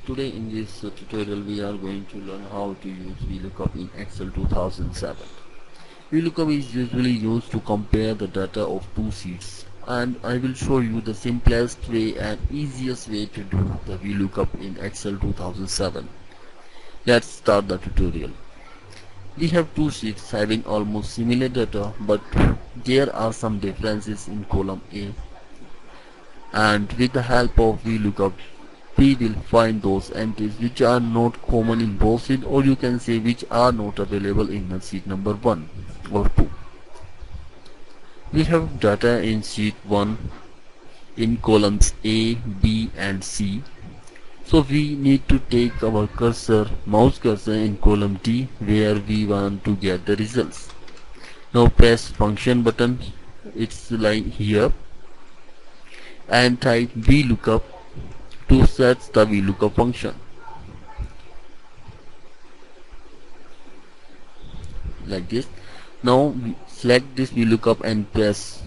Today in this tutorial we are going to learn how to use VLOOKUP in Excel 2007. VLOOKUP is usually used to compare the data of two sheets, and I will show you the simplest way and easiest way to do the VLOOKUP in Excel 2007. Let's start the tutorial. We have two sheets having almost similar data, but there are some differences in column A, and with the help of VLOOKUP we will find those entries which are not common in both sheets, or you can say which are not available in the sheet number 1 or 2. We have data in sheet 1 in columns A, B and C. So we need to take our mouse cursor in column D where we want to get the results. Now press function button, it's like here, and type VLOOKUP to search the VLOOKUP function. Like this. Now select this VLOOKUP and press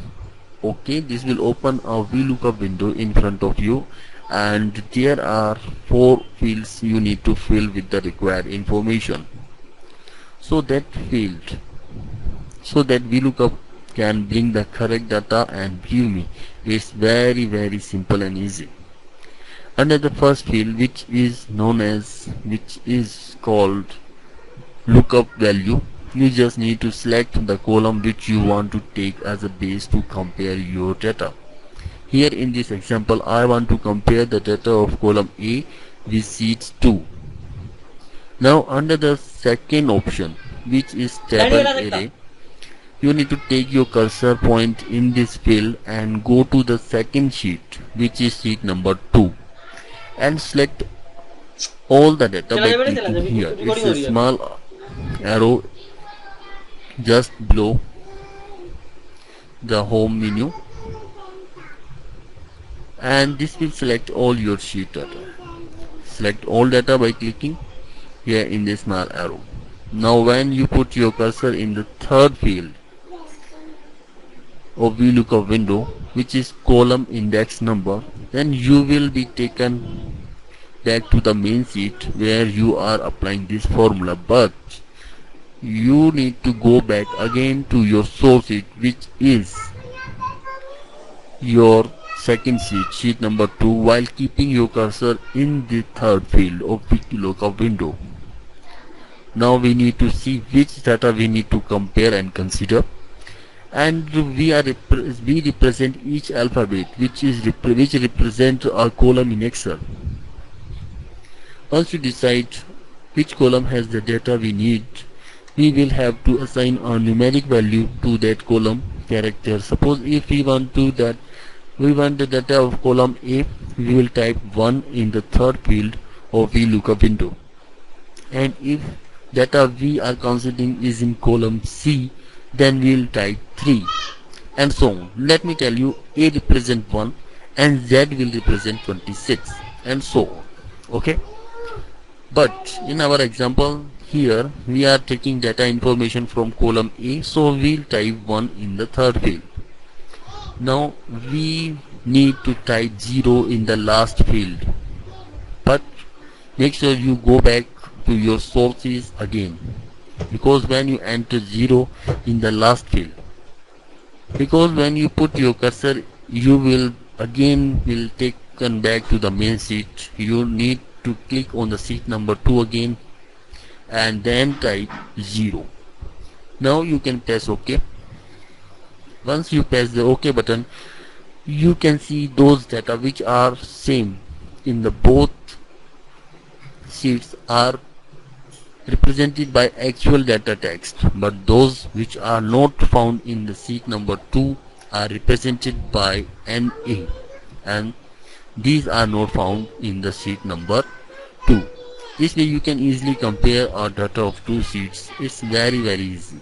OK. This will open a VLOOKUP window in front of you, and there are 4 fields you need to fill with the required information. So that VLOOKUP can bring the correct data and give me. It's very simple and easy. Under the first field, which is called lookup value, you just need to select the column which you want to take as a base to compare your data. Here in this example, I want to compare the data of column A with sheet 2. Now under the second option, which is table array, you need to take your cursor point in this field and go to the second sheet, which is sheet number 2, and select all the data by clicking here. It's a small arrow just below the home menu, and this will select all your sheet data. Select all data by clicking here in the small arrow. Now when you put your cursor in the third field of VLOOKUP window, which is column index number, then you will be taken back to the main sheet where you are applying this formula, but you need to go back again to your source sheet, which is your second sheet, sheet number 2, while keeping your cursor in the third field of VLOOKUP window. Now we need to see which data we need to compare and consider, and we represent each alphabet which represent a column in Excel. Once you decide which column has the data we need, we will have to assign a numeric value to that column character. Suppose if we want the data of column A, we will type 1 in the third field of VLOOKUP window, and if data we are considering is in column C, then we will type 3, and so on. Let me tell you, A represent 1 and Z will represent 26, and so on. Okay, but in our example here we are taking data information from column A, so we'll type 1 in the third field. Now we need to type 0 in the last field, but make sure you go back to your sources again, because when you enter 0 in the last field, because when you put your cursor, you will taken back to the main sheet. You need to click on the sheet number 2 again and then type 0. Now you can press OK. Once you press the OK button, you can see those data which are same in the both sheets are represented by actual data text, but those which are not found in the sheet number 2 are represented by NA, and these are not found in the sheet number 2. This way you can easily compare our data of two sheets. It's very easy.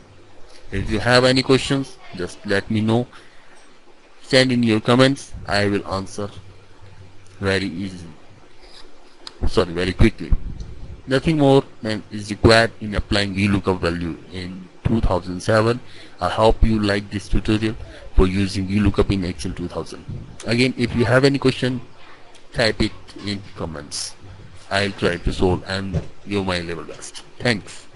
If you have any questions, just let me know. Send in your comments. I will answer very quickly. Nothing more than is required in applying VLOOKUP value in 2007. I hope you like this tutorial for using VLOOKUP in Excel 2000. Again, if you have any question, type it in comments. I'll try to solve and give my level best. Thanks.